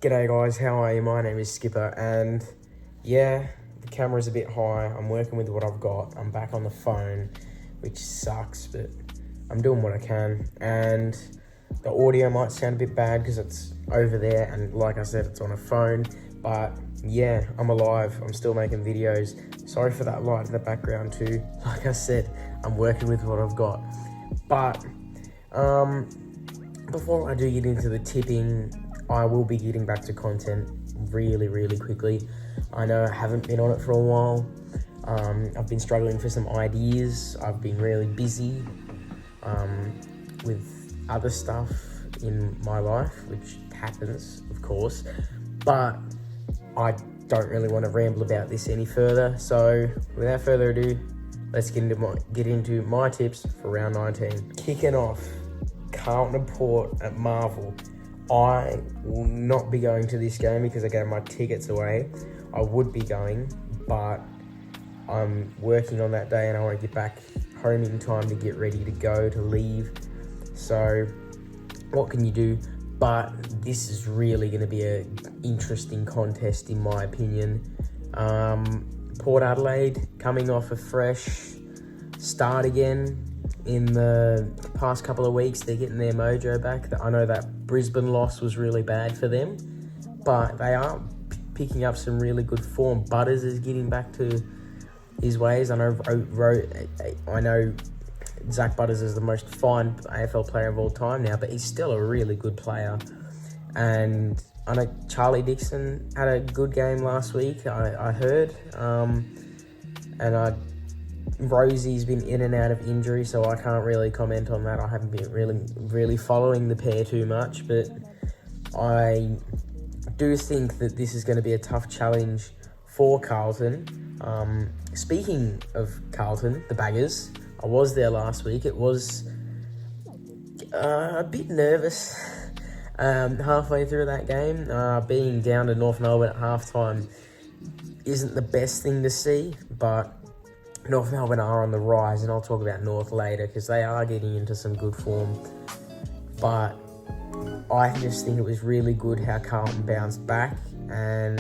G'day guys, how are you? My name is Skipper, and yeah, the camera's a bit high. I'm working with what I've got. I'm back on the phone, which sucks, but I'm doing what I can. And the audio might sound a bit bad because it's over there, and like I said, it's on a phone. But yeah, I'm alive. I'm still making videos. Sorry for that light in the background too. Like I said, I'm working with what I've got. But before I do get into the tipping, I will be getting back to content really quickly. I know I haven't been on it for a while. I've been struggling for some ideas. I've been really busy with other stuff in my life, which happens, of course. But I don't really want to ramble about this any further. So without further ado, let's get into my tips for round 19. Kicking off, Carlton and Port at Marvel. I will not be going to this game because I gave my tickets away. I would be going, but I'm working on that day and I want to get back home in time to get ready to go, to leave. So what can you do? But this is really going to be an interesting contest in my opinion. Port Adelaide coming off a fresh start again. In the past couple of weeks, they're getting their mojo back. I know that Brisbane loss was really bad for them, but they are picking up some really good form. Butters is getting back to his ways. I know Zach Butters is the most fine AFL player of all time now, but he's still a really good player. And I know Charlie Dixon had a good game last week, I heard. Rosie's been in and out of injury, so I can't really comment on that. I haven't been really following the pair too much, but I do think that this is going to be a tough challenge for Carlton. Speaking of Carlton, the Baggers, I was there last week. It was a bit nervous halfway through that game. Being down to North Melbourne at halftime isn't the best thing to see, but North Melbourne are on the rise, and I'll talk about North later because they are getting into some good form. But I just think it was really good how Carlton bounced back, and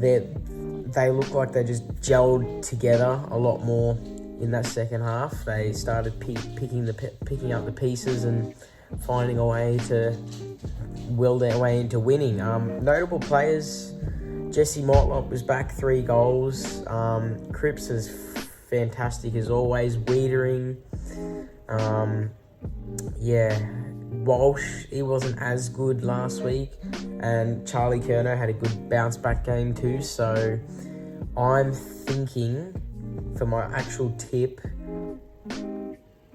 they look like they just gelled together a lot more in that second half. They started picking up the pieces and finding a way to will their way into winning. Notable players. Jesse Motlop was back, 3 goals. Cripps is fantastic as always. Wiedering. Walsh, he wasn't as good last week. And Charlie Curnow had a good bounce back game too. So I'm thinking for my actual tip,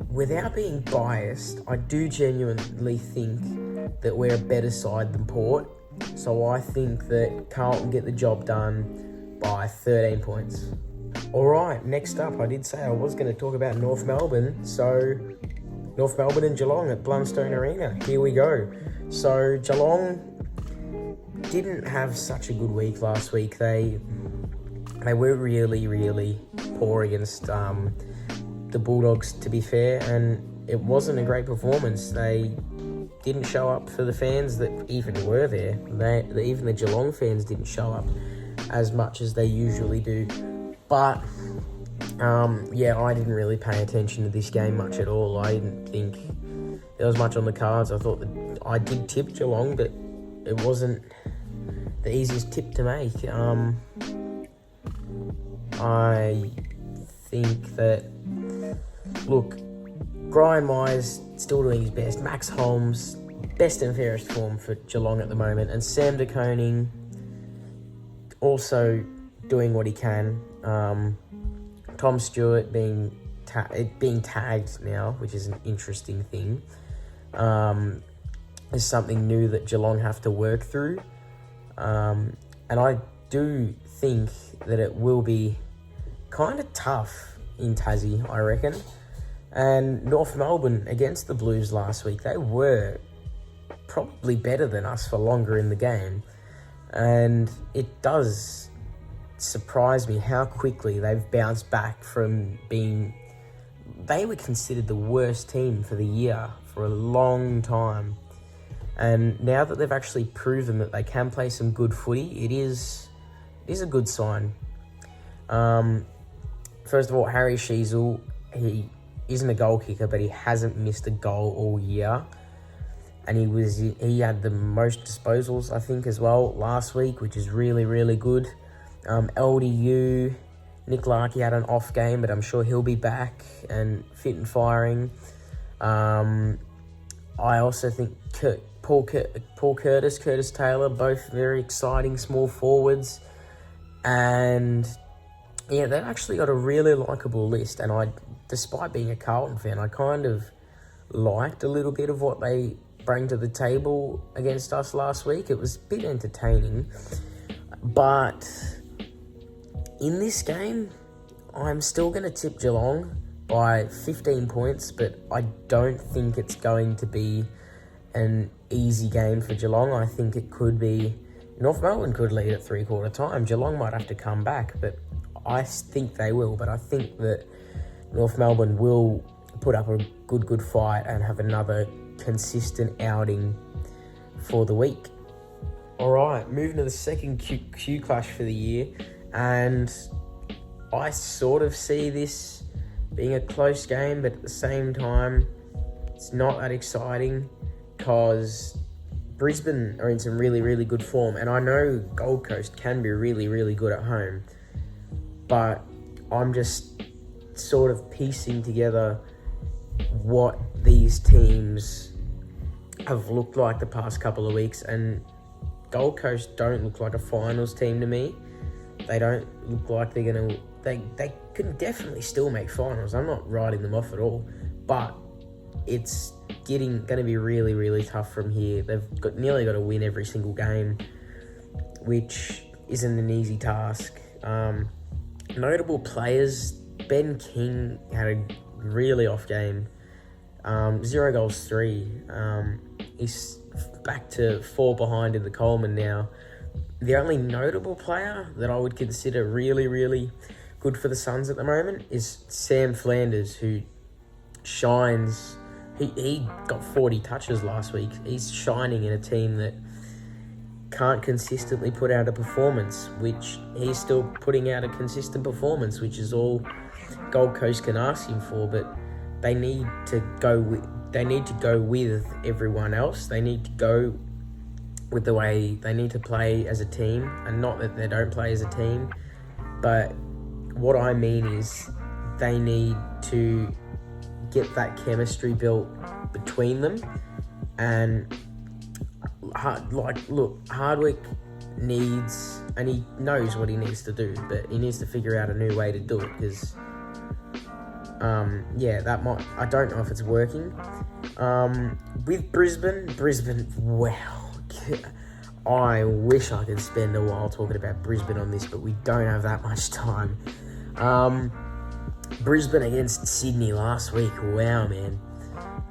without being biased, I do genuinely think that we're a better side than Port. So I think that Carlton get the job done by 13 points. Alright, next up, I did say I was going to talk about North Melbourne. So, North Melbourne and Geelong at Blundstone Arena. Here we go. So, Geelong didn't have such a good week last week. They were really poor against the Bulldogs, to be fair. And it wasn't a great performance. They didn't show up for the fans that even were there. Even the Geelong fans didn't show up as much as they usually do. But, I didn't really pay attention to this game much at all. I didn't think there was much on the cards. I thought that I did tip Geelong, but it wasn't the easiest tip to make. I think that, look, Brian Myers still doing his best. Max Holmes, best and fairest form for Geelong at the moment. And Sam De Koning also doing what he can. Tom Stewart being tagged now, which is an interesting thing. Is something new that Geelong have to work through. And I do think that it will be kind of tough in Tassie, I reckon. And North Melbourne against the Blues last week, they were probably better than us for longer in the game. And it does surprise me how quickly they've bounced back from being... They were considered the worst team for the year for a long time. And now that they've actually proven that they can play some good footy, it is a good sign. First of all, Harry Sheezel, he isn't a goal kicker, but he hasn't missed a goal all year. And he had the most disposals, I think, as well last week, which is really, really good. LDU, Nick Larkey had an off game, but I'm sure he'll be back and fit and firing. I also think Paul Curtis, Curtis Taylor, both very exciting small forwards. And yeah, they've actually got a really likeable list. And despite being a Carlton fan, I kind of liked a little bit of what they bring to the table against us last week. It was a bit entertaining. But in this game, I'm still going to tip Geelong by 15 points, but I don't think it's going to be an easy game for Geelong. I think it could be... North Melbourne could lead at three-quarter time. Geelong might have to come back, but I think they will. But I think that North Melbourne will put up a good fight and have another consistent outing for the week. All right, moving to the second Q clash for the year, and I sort of see this being a close game, but at the same time, it's not that exciting because Brisbane are in some really, really good form, and I know Gold Coast can be really, really good at home, but I'm just sort of piecing together what these teams have looked like the past couple of weeks, and Gold Coast don't look like a finals team to me. They don't look like they're going to... They can definitely still make finals. I'm not writing them off at all, but it's going to be really, really tough from here. They've nearly got to win every single game, which isn't an easy task. Notable players, Ben King had a really off game. 0 goals, 3. He's back to 4 behind in the Coleman now. The only notable player that I would consider really, really good for the Suns at the moment is Sam Flanders, who shines. He got 40 touches last week. He's shining in a team that can't consistently put out a performance, which he's still putting out a consistent performance, which is all Gold Coast can ask him for. But they need to go with everyone else. They need to go with the way they need to play as a team, and not that they don't play as a team, but what I mean is they need to get that chemistry built between them. And Hardwick needs, and he knows what he needs to do, but he needs to figure out a new way to do it, because I don't know if it's working. With Brisbane, wow. I wish I could spend a while talking about Brisbane on this, but we don't have that much time. Brisbane against Sydney last week, wow, man.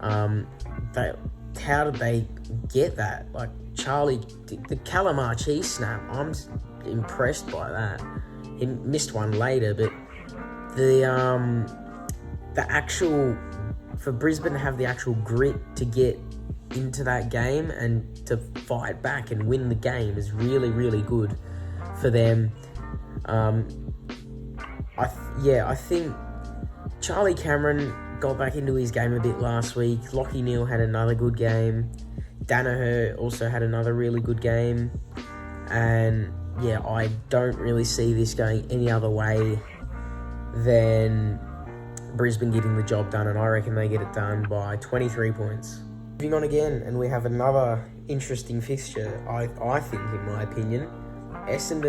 How did they get that? Like, Charlie, the Calamar cheese snap, I'm impressed by that. He missed one later, but the actual, for Brisbane to have the actual grit to get into that game and to fight back and win the game is really, really good for them. I think Charlie Cameron got back into his game a bit last week. Lachie Neale had another good game. Danaher also had another really good game. And yeah, I don't really see this going any other way than Brisbane getting the job done, and I reckon they get it done by 23 points. Moving on again, and we have another interesting fixture, I think, in my opinion. St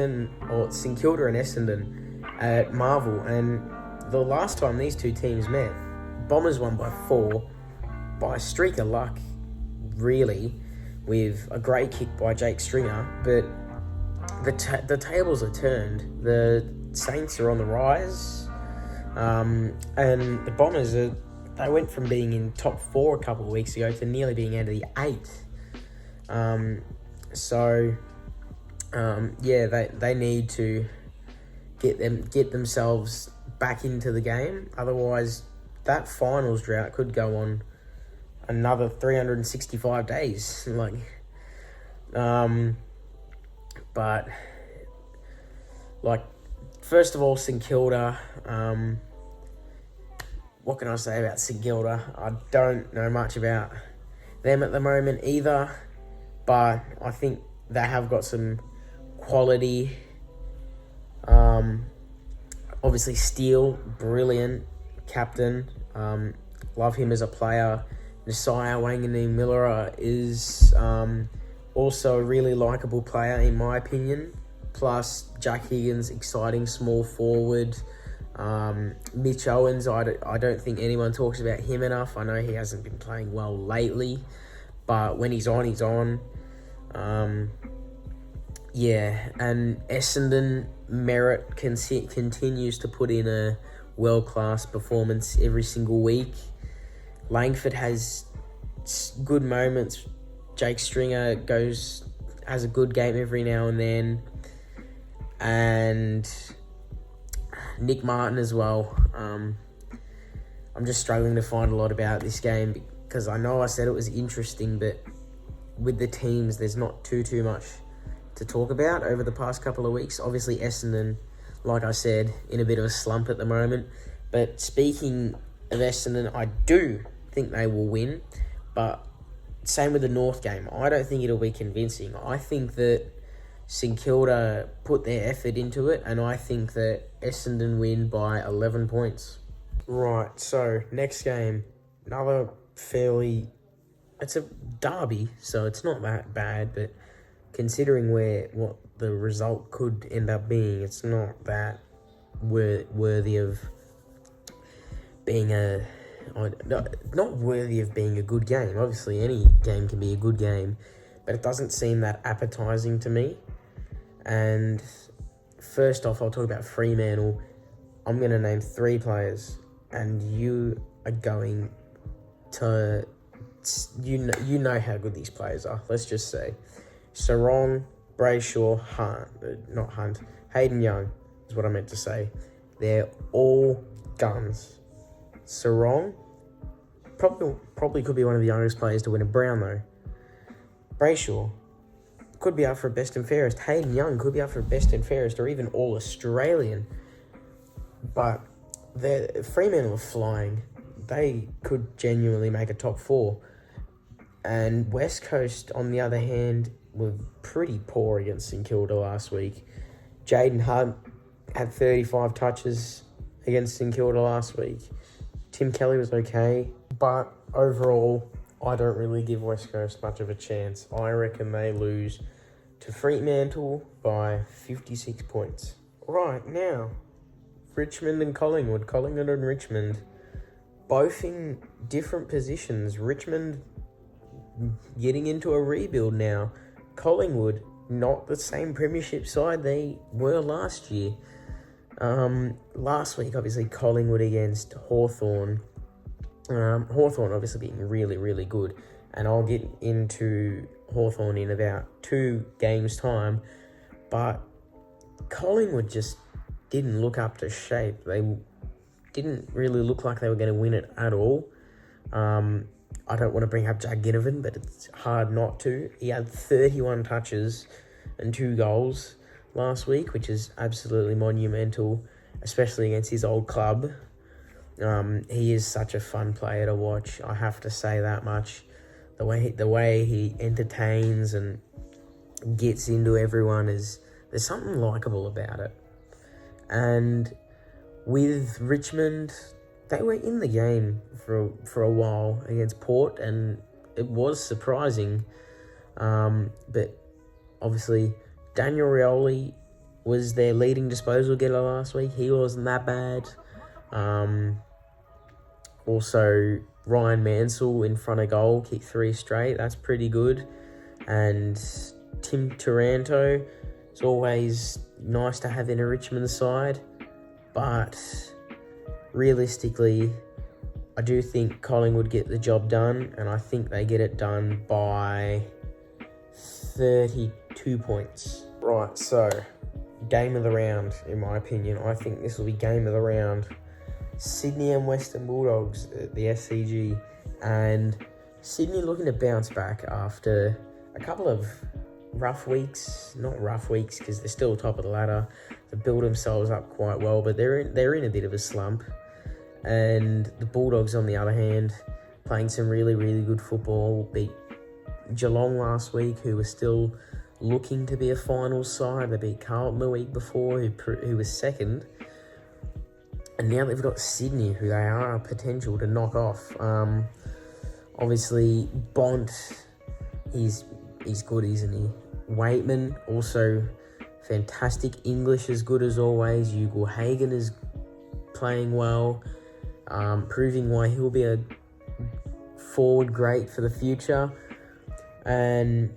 Kilda and Essendon at Marvel, and the last time these two teams met, Bombers won by 4, by a streak of luck, really, with a great kick by Jake Stringer, but the tables are turned. The Saints are on the rise, and the Bombers they went from being in top 4 a couple of weeks ago to nearly being out of the 8. They need to get themselves back into the game. Otherwise, that finals drought could go on another 365 days. But first of all, St Kilda. What can I say about St Kilda? I don't know much about them at the moment either, but I think they have got some quality. Obviously, Steele, brilliant captain. Love him as a player. Nasiah Wanganeen-Milera is also a really likeable player, in my opinion. Plus, Jack Higgins, exciting small forward. Mitch Owens, I don't think anyone talks about him enough. I know he hasn't been playing well lately, but when he's on, he's on. And Essendon, Merritt continues to put in a world-class performance every single week. Langford has good moments. Jake Stringer has a good game every now and then. And Nick Martin as well. I'm just struggling to find a lot about this game because I know I said it was interesting, but with the teams, there's not too much to talk about over the past couple of weeks. Obviously, Essendon, like I said, in a bit of a slump at the moment. But speaking of Essendon, I do think they will win. But same with the North game. I don't think it'll be convincing. I think that St Kilda put their effort into it, and I think that Essendon win by 11 points. Right, so next game, another it's a derby, so it's not that bad, but considering what the result could end up being, it's not that worthy of being not worthy of being a good game. Obviously, any game can be a good game, but it doesn't seem that appetizing to me. And first off, I'll talk about Fremantle. I'm going to name 3 players, and you are going to... You know how good these players are, let's just say. Sarong, Brayshaw, Hayden Young is what I meant to say. They're all guns. Sarong probably could be one of the youngest players to win a Brownlow. Brayshaw could be up for best and fairest. Hayden Young could be up for best and fairest, or even all Australian. But Fremantle are flying. They could genuinely make a top 4. And West Coast, on the other hand, were pretty poor against St Kilda last week. Jaden Hunt had 35 touches against St Kilda last week. Tim Kelly was okay, but overall, I don't really give West Coast much of a chance. I reckon they lose to Fremantle by 56 points. Right, now, Richmond and Collingwood. Collingwood and Richmond, both in different positions. Richmond getting into a rebuild now. Collingwood, not the same premiership side they were last year. Last week, obviously, Collingwood against Hawthorn. Hawthorn obviously being really, really good. And I'll get into Hawthorn in about 2 games' time. But Collingwood just didn't look up to shape. They didn't really look like they were going to win it at all. I don't want to bring up Jack Ginnivan, but it's hard not to. He had 31 touches and 2 goals last week, which is absolutely monumental, especially against his old club. He is such a fun player to watch, I have to say that much. The way he entertains and gets into everyone there's something likeable about it. And with Richmond, they were in the game for a while against Port, and it was surprising. But obviously, Daniel Rioli was their leading disposal getter last week. He wasn't that bad. Also, Ryan Mansell in front of goal, kicked 3 straight. That's pretty good. And Tim Taranto, it's always nice to have in a Richmond side. But realistically, I do think Collingwood get the job done, and I think they get it done by 32 points. Right, so game of the round, in my opinion. I think this will be game of the round. Sydney and Western Bulldogs at the SCG, and Sydney looking to bounce back after a couple of rough weeks. Not rough weeks because they're still top of the ladder. They build themselves up quite well, but they're in a bit of a slump. And the Bulldogs, on the other hand, playing some really, really good football. Beat Geelong last week, who were still looking to be a finals side. They beat Carlton the week before, who was second. And now they've got Sydney, who they are potential to knock off. Obviously, Bont, he's good, isn't he? Waitman, also fantastic. English is good as always. Ugle-Hagan is playing well, proving why he'll be a forward great for the future. And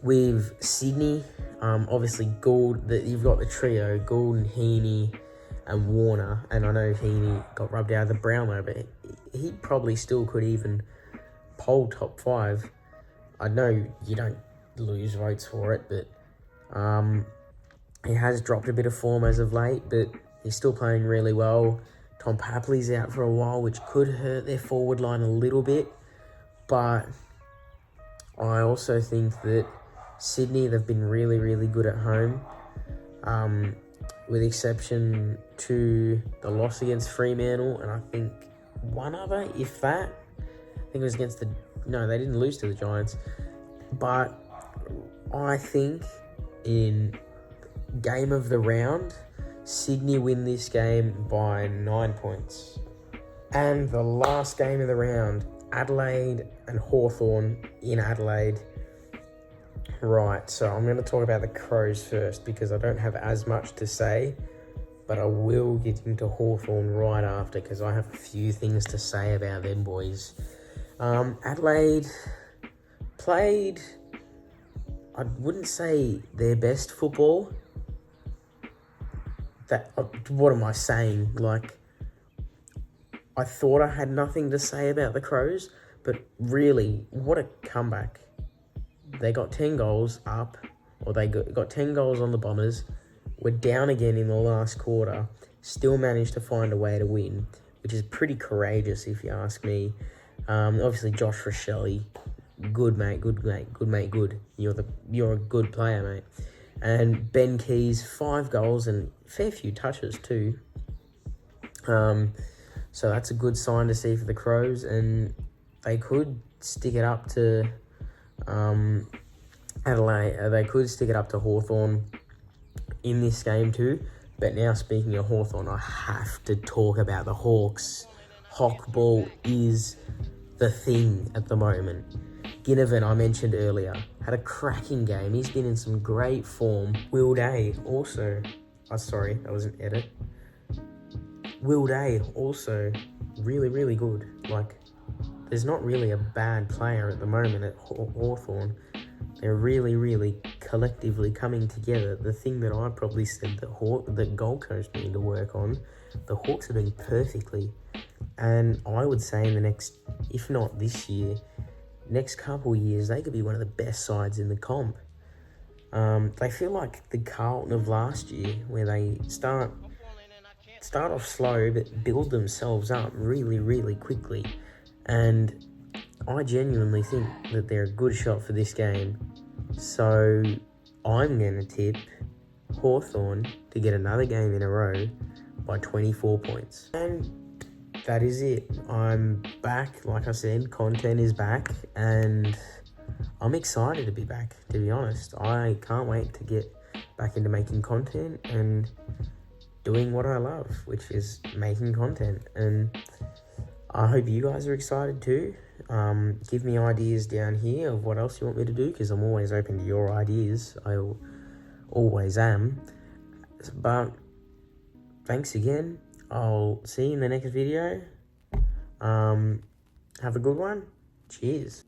with Sydney, obviously Gould, you've got the trio, Gould and Heaney and Warner. And I know Heaney got rubbed out of the Brownlow, but he probably still could even poll top 5. I know you don't lose votes for it, but he has dropped a bit of form as of late, but he's still playing really well. Tom Papley's out for a while, which could hurt their forward line a little bit, but I also think that Sydney, they've been really, really good at home, with exception to the loss against Fremantle, and I think one other, if that. I think it was against no, they didn't lose to the Giants, but I think in game of the round, Sydney win this game by 9 points. And the last game of the round, Adelaide and Hawthorn in Adelaide. Right, so I'm going to talk about the Crows first because I don't have as much to say, but I will get into Hawthorn right after because I have a few things to say about them boys. Adelaide played, I wouldn't say their best football. What am I saying? Like, I thought I had nothing to say about the Crows, but really, what a comeback. They got 10 goals up, or they got 10 goals on the Bombers, were down again in the last quarter, still managed to find a way to win, which is pretty courageous if you ask me. Obviously, Josh Rochelle, good mate. You're a good player, mate. And Ben Keys, 5 goals and a fair few touches too. So that's a good sign to see for the Crows, and they could stick it up to Adelaide. They could stick it up to Hawthorn in this game too. But now, speaking of Hawthorn, I have to talk about the Hawks. Hawkball is the thing at the moment. Ginnivan, I mentioned earlier, had a cracking game. He's been in some great form. Will Day also... Oh, sorry, that was an edit. Will Day also really, really good. Like, there's not really a bad player at the moment at Hawthorn. They're really, really collectively coming together. The thing that I probably said that Gold Coast need to work on, the Hawks are doing perfectly. And I would say in the next, if not this year, next couple of years, they could be one of the best sides in the comp. They feel like the Carlton of last year, where they start off slow but build themselves up really, really quickly. And I genuinely think that they're a good shot for this game. So I'm going to tip Hawthorn to get another game in a row by 24 points. And that is it. I'm back. Like I said, content is back, and I'm excited to be back, to be honest. I can't wait to get back into making content and doing what I love, which is making content. And I hope you guys are excited too. Give me ideas down here of what else you want me to do, because I'm always open to your ideas. I always am. But thanks again. I'll see you in the next video. Have a good one. Cheers.